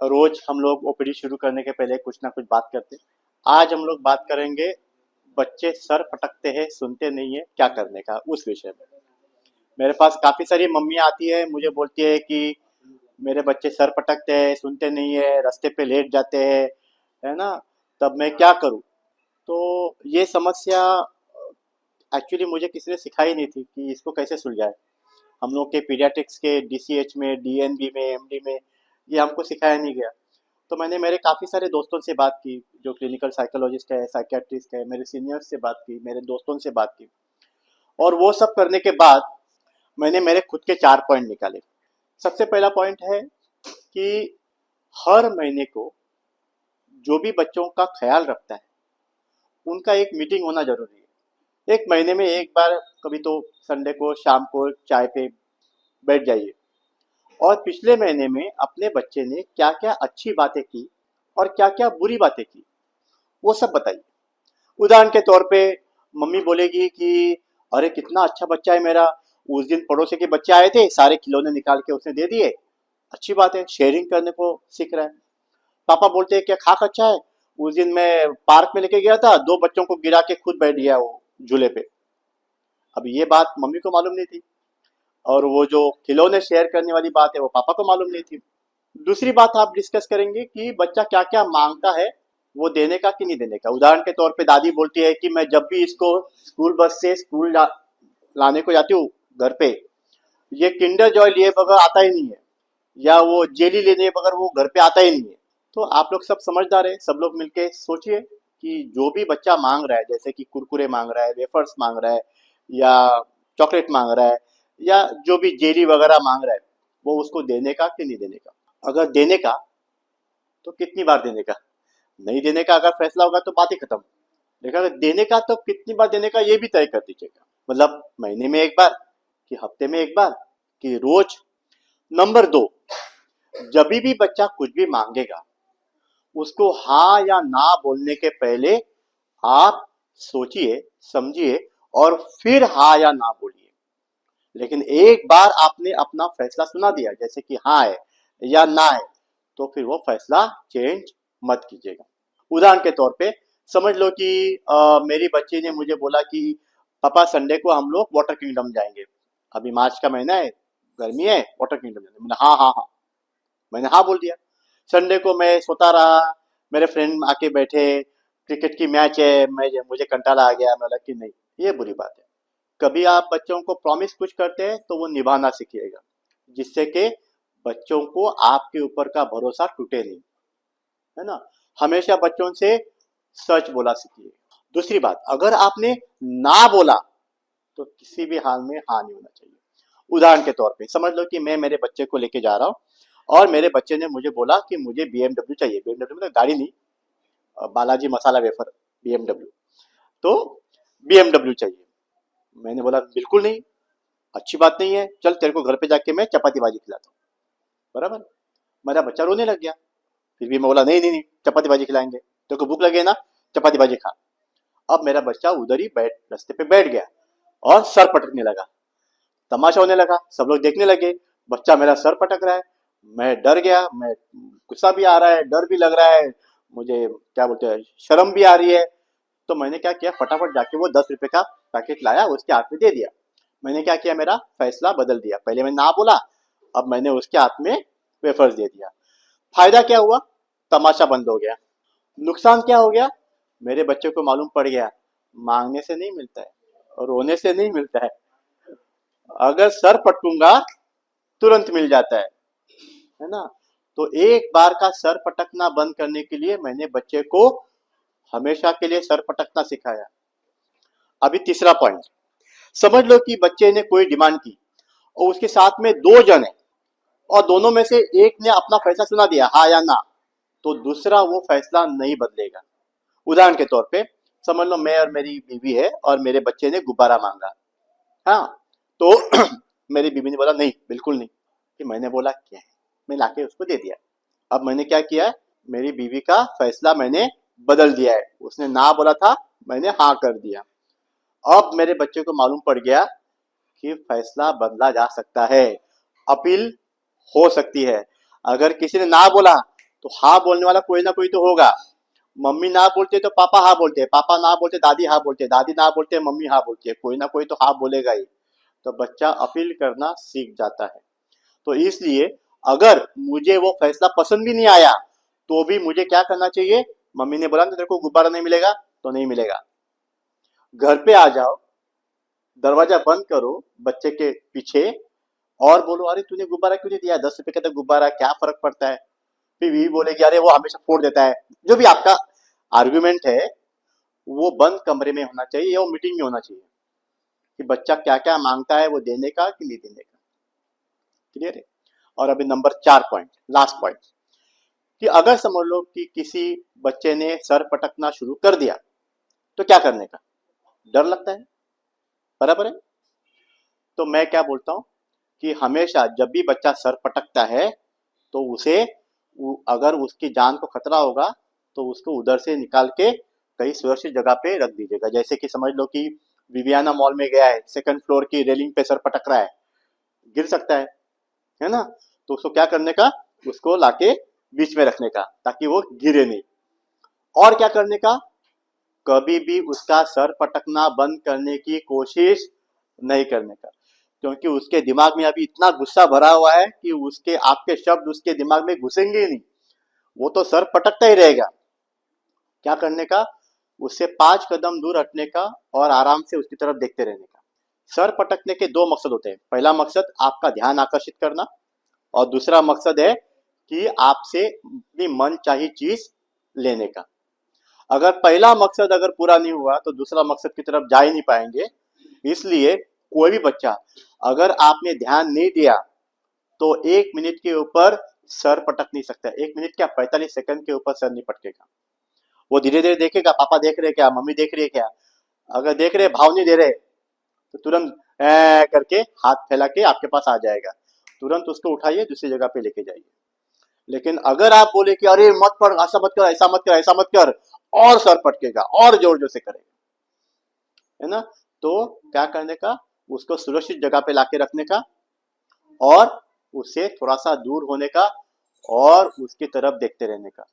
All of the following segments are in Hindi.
रोज हम लोग ओपीडी शुरू करने के पहले कुछ ना कुछ बात करते हैं। आज हम लोग बात करेंगे बच्चे सर पटकते हैं सुनते नहीं है क्या करने का, उस विषय में। मेरे पास काफी सारी मम्मियाँ आती है, मुझे बोलती है कि मेरे बच्चे सर पटकते हैं सुनते नहीं है, रास्ते पे लेट जाते हैं, है ना। तब मैं क्या करूँ? तो ये समस्या एक्चुअली मुझे किसी ने सिखाई नहीं थी कि इसको कैसे सुलझाए। हम लोग के पीडियाट्रिक्स के डीसीएच में, डीएनबी में, एमडी में ये हमको सिखाया नहीं गया। तो मैंने मेरे काफ़ी सारे दोस्तों से बात की, जो क्लिनिकल साइकोलॉजिस्ट है, साइकियाट्रिस्ट है, मेरे सीनियर्स से बात की, मेरे दोस्तों से बात की। और वो सब करने के बाद मैंने मेरे खुद के 4 पॉइंट निकाले। सबसे पहला पॉइंट है कि हर महीने को जो भी बच्चों का ख्याल रखता है उनका एक मीटिंग होना जरूरी है। एक महीने में एक बार, कभी तो संडे को शाम को चाय पे बैठ जाइए और पिछले महीने में अपने बच्चे ने क्या क्या अच्छी बातें की और क्या क्या बुरी बातें की वो सब बताइए। उदाहरण के तौर पे मम्मी बोलेगी कि अरे कितना अच्छा बच्चा है मेरा, उस दिन पड़ोसी के बच्चे आए थे, सारे खिलौने निकाल के उसने दे दिए, अच्छी बात है, शेयरिंग करने को सीख रहा है। पापा बोलते हैं क्या खाक अच्छा है, उस दिन मैं पार्क में लेके गया था, 2 बच्चों को गिरा के खुद बैठ गया वो झूले पे। अब ये बात मम्मी को मालूम नहीं थी, और वो जो खिलौने शेयर करने वाली बात है वो पापा को मालूम नहीं थी। दूसरी बात आप डिस्कस करेंगे कि बच्चा क्या क्या मांगता है, वो देने का कि नहीं देने का। उदाहरण के तौर पे दादी बोलती है कि मैं जब भी इसको स्कूल बस से लाने को जाती हूँ घर पे, ये किंडर जॉय लिए बगैर आता ही नहीं है, या वो जेली लेने बगैर वो घर पे आता ही नहीं है। तो आप लोग सब समझदार है, सब लोग मिलके सोचिए कि जो भी बच्चा मांग रहा है, जैसे कि कुरकुरे मांग रहा है, वेफर्स मांग रहा है, या चॉकलेट मांग रहा है, या जो भी जेली वगैरह मांग रहा है, वो उसको देने का कि नहीं देने का। अगर देने का तो कितनी बार देने का, नहीं देने का अगर फैसला होगा तो बात ही खत्म। लेकिन अगर देने का तो कितनी बार देने का ये भी तय कर दीजिएगा। मतलब महीने में एक बार, कि हफ्ते में एक बार, कि रोज। नंबर 2, जब भी बच्चा कुछ भी मांगेगा उसको हाँ या ना बोलने के पहले आप सोचिए, समझिए, और फिर हाँ या ना बोलिए। लेकिन एक बार आपने अपना फैसला सुना दिया, जैसे कि हाँ है या ना है, तो फिर वो फैसला चेंज मत कीजिएगा। उदाहरण के तौर पे समझ लो कि मेरी बच्ची ने मुझे बोला कि पापा संडे को हम लोग वाटर किंगडम जाएंगे। अभी मार्च का महीना है, गर्मी है, वाटर किंगडम जाएंगे। मैंने हाँ हाँ हाँ, मैंने हाँ बोल दिया। संडे को मैं सोता रहा, मेरे फ्रेंड आके बैठे, क्रिकेट की मैच है, मैं मुझे कंटाला आ गया, मैं बोला कि नहीं, ये बुरी बात है। कभी आप बच्चों को प्रॉमिस कुछ करते हैं तो वो निभाना सीखिएगा, जिससे कि बच्चों को आपके ऊपर का भरोसा टूटे नहीं, है ना। हमेशा बच्चों से सच बोला सीखिए। दूसरी बात, अगर आपने ना बोला तो किसी भी हाल में हाँ नहीं होना चाहिए। उदाहरण के तौर पे समझ लो कि मैं मेरे बच्चे को लेके जा रहा हूँ और मेरे बच्चे ने मुझे बोला कि मुझे बीएमडब्ल्यू चाहिए। बीएमडब्ल्यू मतलब गाड़ी नहीं, बालाजी मसाला वेफर, बीएमडब्ल्यू। तो बीएमडब्ल्यू चाहिए। मैंने बोला बिल्कुल नहीं, अच्छी बात नहीं है, चल तेरे को घर पे जाके मैं चपाती भाजी खिलाता हूँ। बराबर। मेरा बच्चा रोने लग गया। फिर भी मैं बोला नहीं नहीं नहीं, चपाती भाजी खिलाएंगे, तेरे को भूख लगे ना, चपाती भाजी खा। अब मेरा बच्चा उधर ही बैठ रास्ते पे बैठ गया और सर पटकने लगा। तमाशा होने लगा, सब लोग देखने लगे, बच्चा मेरा सर पटक रहा है। मैं डर गया, मैं गुस्सा भी आ रहा है, डर भी लग रहा है, मुझे क्या बोलते हैं, शर्म भी आ रही है। तो मैंने क्या किया, फटाफट जाके वो 10 रुपए का पैकेट लाया, उसके हाथ में दे दिया। मैंने क्या किया, मेरा फैसला बदल दिया। पहले मैंने ना बोला, अब मैंने उसके हाथ में वेफर्स दे दिया। फायदा क्या हुआ, तमाशा बंद हो गया। नुकसान क्या हो गया, मेरे बच्चे को मालूम पड़ गया मांगने से नहीं मिलता है, रोने से नहीं मिलता है, अगर सर पटकूंगा तुरंत मिल जाता है ना। तो एक बार का सर पटकना बंद करने के लिए मैंने बच्चे को हमेशा के लिए सर पटकना सिखाया। अभी तीसरा पॉइंट, समझ लो कि बच्चे ने कोई डिमांड की और उसके साथ में 2 जन है, और दोनों में से एक ने अपना फैसला सुना दिया हाँ या ना, तो दूसरा वो फैसला नहीं बदलेगा। उदाहरण के तौर पे समझ लो मैं और मेरी बीवी है और मेरे बच्चे ने गुब्बारा मांगा। हाँ, तो मेरी बीवी ने बोला नहीं, बिल्कुल नहीं। कि मैंने बोला क्या है, मैं लाके उसको दे दिया। अब मैंने क्या किया है, मेरी बीवी का फैसला मैंने बदल दिया है। उसने ना बोला था, मैंने हाँ कर दिया। अब मेरे बच्चे को मालूम पड़ गया कि फैसला बदला जा सकता है, अपील हो सकती है। अगर किसी ने ना बोला तो हाँ बोलने वाला कोई ना कोई तो होगा। मम्मी ना बोलते तो पापा हाँ बोलते हैं, पापा ना बोलते दादी हाँ बोलते हैं, दादी ना बोलते मम्मी हाँ बोलती है, कोई ना कोई तो हाँ बोलेगा ही। तो बच्चा अपील करना सीख जाता है। तो इसलिए अगर मुझे वो फैसला पसंद भी नहीं आया तो भी मुझे क्या करना चाहिए, मम्मी ने बोला ना तेरे को गुब्बारा नहीं मिलेगा तो नहीं मिलेगा। घर पे आ जाओ, दरवाजा बंद करो बच्चे के पीछे और बोलो अरे तूने गुब्बारा क्यों नहीं दिया, 10 रुपए का तो गुब्बारा, क्या फर्क पड़ता है। फिर भी बोलेगी अरे वो हमेशा फोड़ देता है। जो भी आपका आर्गुमेंट है वो बंद कमरे में होना चाहिए या वो मीटिंग में होना चाहिए कि बच्चा क्या क्या मांगता है वो देने का कि नहीं देने का। क्लियर है। और अभी नंबर 4 पॉइंट, लास्ट पॉइंट, कि अगर समझ लो कि किसी बच्चे ने सर पटकना शुरू कर दिया तो क्या करने का, डर लगता है, बराबर है। तो मैं क्या बोलता हूँ कि हमेशा जब भी बच्चा सर पटकता है तो उसे अगर उसकी जान को खतरा होगा तो उसको उधर से निकाल के कहीं सुरक्षित जगह पे रख दीजिएगा। जैसे कि समझ लो कि विवियाना मॉल में गया है, सेकंड फ्लोर की रेलिंग पे सर पटक रहा है, गिर सकता है ना। तो उसको क्या करने का, उसको लाके बीच में रखने का ताकि वो गिरे नहीं। और क्या करने का, कभी भी उसका सर पटकना बंद करने की कोशिश नहीं करने का, क्योंकि उसके दिमाग में अभी इतना गुस्सा भरा हुआ है कि उसके आपके शब्द उसके दिमाग में घुसेंगे ही नहीं, वो तो सर पटकता ही रहेगा। क्या करने का, उससे 5 कदम दूर हटने का और आराम से उसकी तरफ देखते रहने का। सर पटकने के 2 मकसद होते हैं, पहला मकसद आपका ध्यान आकर्षित करना और दूसरा मकसद है कि आपसे अपनी मन चाही चीज लेने का। अगर पहला मकसद अगर पूरा नहीं हुआ तो दूसरा मकसद की तरफ जा ही नहीं पाएंगे। इसलिए कोई भी बच्चा अगर आपने ध्यान नहीं दिया तो 1 मिनट के ऊपर सर पटक नहीं सकता। 1 मिनट क्या, 45 सेकंड के ऊपर सर नहीं पटकेगा। वो धीरे धीरे देखेगा पापा देख रहे क्या, मम्मी देख रही है क्या, अगर देख रहे भाव नहीं दे रहे तो तुरंत करके हाथ फैला के आपके पास आ जाएगा, तुरंत उसको उठाइए दूसरी जगह पे लेके जाइए। लेकिन अगर आप बोले कि अरे मत पढ़, ऐसा मत कर, ऐसा मत कर, ऐसा मत कर, और सर पटकेगा और जोर जोर से करेगा, है ना। तो क्या करने का, उसको सुरक्षित जगह पे लाके रखने का और उससे थोड़ा सा दूर होने का और उसकी तरफ देखते रहने का,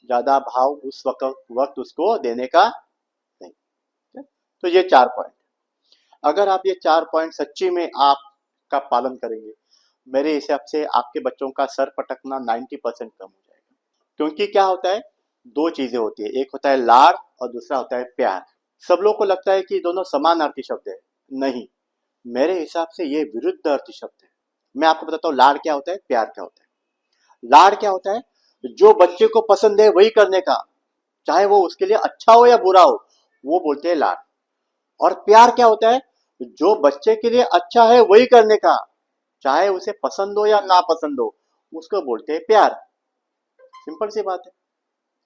ज्यादा भाव उस वक्त उसको देने का नहीं। तो ये 4 पॉइंट, अगर आप ये 4 पॉइंट सच्ची में आपका पालन करेंगे, मेरे हिसाब से आपके बच्चों का सर पटकना 90% कम हो जाएगा। क्योंकि क्या होता है, 2 चीजें होती है, एक होता है लाड़ और दूसरा होता है प्यार। सब लोग को लगता है कि दोनों समानार्थी शब्द है, नहीं, मेरे हिसाब से ये विरुद्ध अर्थी शब्द है। मैं आपको बताता हूँ लाड़ क्या होता है, प्यार क्या होता है। लाड़ क्या होता है, जो बच्चे को पसंद है वही करने का, चाहे वो उसके लिए अच्छा हो या बुरा हो, वो बोलते हैं लाड़। और प्यार क्या होता है, जो बच्चे के लिए अच्छा है वही करने का, चाहे उसे पसंद हो या ना पसंद हो, उसको बोलते हैं प्यार। सिंपल सी बात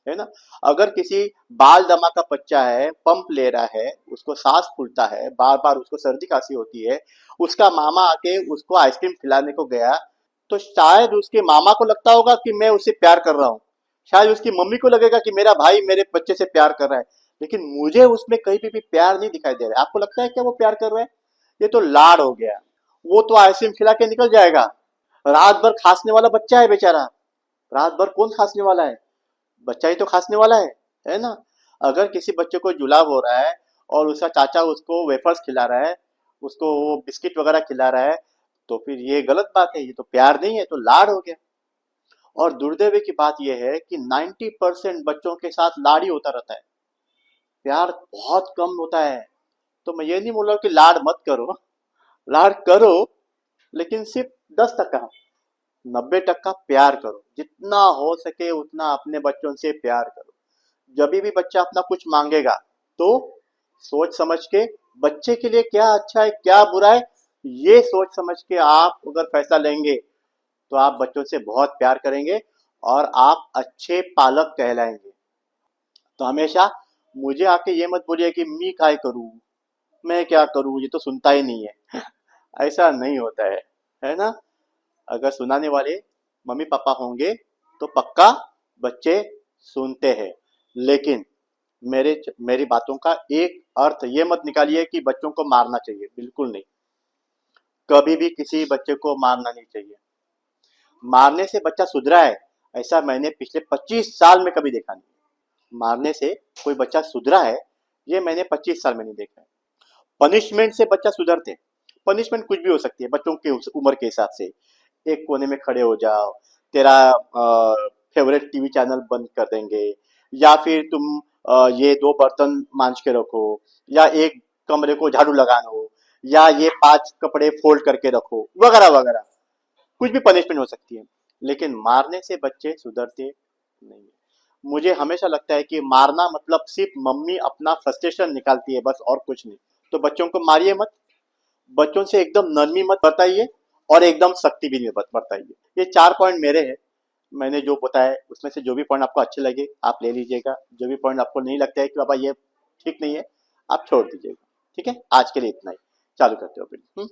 है ना। अगर किसी बाल दमा का बच्चा है, पंप ले रहा है, उसको सांस फूलता है, बार बार उसको सर्दी खांसी होती है, उसका मामा आके उसको आइसक्रीम खिलाने को गया, तो शायद उसके मामा को लगता होगा कि मैं उससे प्यार कर रहा हूँ, शायद उसकी मम्मी को लगेगा कि मेरा भाई मेरे बच्चे से प्यार कर रहा है, लेकिन मुझे उसमें कहीं भी प्यार नहीं दिखाई दे रहा है। आपको लगता है क्या वो प्यार कर रहा है? ये तो लाड़ हो गया। वो तो आइसक्रीम खिला के निकल जाएगा, रात भर खांसने वाला बच्चा है बेचारा, रात भर कौन खांसने वाला है, बच्चा ही तो खांसने वाला है ना। अगर किसी बच्चे को जुलाब हो रहा है और उसका चाचा उसको वेफर्स खिला रहा है, उसको वो बिस्किट वगैरह खिला रहा है, तो फिर ये गलत बात है, ये तो प्यार नहीं है, तो लाड़ हो गया। और दुर्दैव की बात यह है कि 90% बच्चों के साथ लाड़ ही होता रहता है, प्यार बहुत कम होता है। तो मैं ये नहीं बोल रहा कि लाड़ मत करो, लाड़ करो, लेकिन सिर्फ 10%, 90% प्यार करो, जितना हो सके उतना अपने बच्चों से प्यार करो। जब भी बच्चा अपना कुछ मांगेगा तो सोच समझ के, बच्चे के लिए क्या अच्छा है क्या बुरा है, ये सोच समझ के आप अगर फैसला लेंगे तो आप बच्चों से बहुत प्यार करेंगे और आप अच्छे पालक कहलाएंगे। तो हमेशा मुझे आके ये मत बोलिए कि मैं काय करूं, मैं क्या करूं, ये तो सुनता ही नहीं है। ऐसा नहीं होता है ना। अगर सुनाने वाले मम्मी पापा होंगे तो पक्का बच्चे सुनते हैं। लेकिन मेरी बातों का एक अर्थ ये मत निकालिए कि बच्चों को मारना चाहिए, बिल्कुल नहीं। कभी भी किसी बच्चे को मारना नहीं चाहिए। मारने से बच्चा सुधरा है, ऐसा मैंने पिछले 25 साल में कभी देखा नहीं। मारने से कोई बच्चा सुधरा है, ये मैंने 25 साल में नहीं देखा है। पनिशमेंट से बच्चा सुधरते हैं। पनिशमेंट कुछ भी हो सकती है बच्चों के उम्र के हिसाब से। एक कोने में खड़े हो जाओ, तेरा फेवरेट टीवी चैनल बंद कर देंगे, या फिर तुम ये 2 बर्तन मांज के रखो, या एक कमरे को झाड़ू लगाना हो, या ये 5 कपड़े फोल्ड करके रखो, वगैरह वगैरह। कुछ भी पनिशमेंट हो सकती है, लेकिन मारने से बच्चे सुधरते नहीं है। मुझे हमेशा लगता है कि मारना मतलब सिर्फ मम्मी अपना फ्रस्ट्रेशन निकालती है, बस और कुछ नहीं। तो बच्चों को मारिए मत, बच्चों से एकदम नरमी मत बरताइए, और एकदम सख्ती भी नहीं बरताइए। ये 4 पॉइंट मेरे हैं, मैंने जो बताया उसमें से जो भी पॉइंट आपको अच्छे लगे आप ले लीजिएगा, जो भी पॉइंट आपको नहीं लगता है कि बाबा ये ठीक नहीं है, आप छोड़ दीजिएगा। ठीक है, आज के लिए इतना ही। चालू करते हो फिर।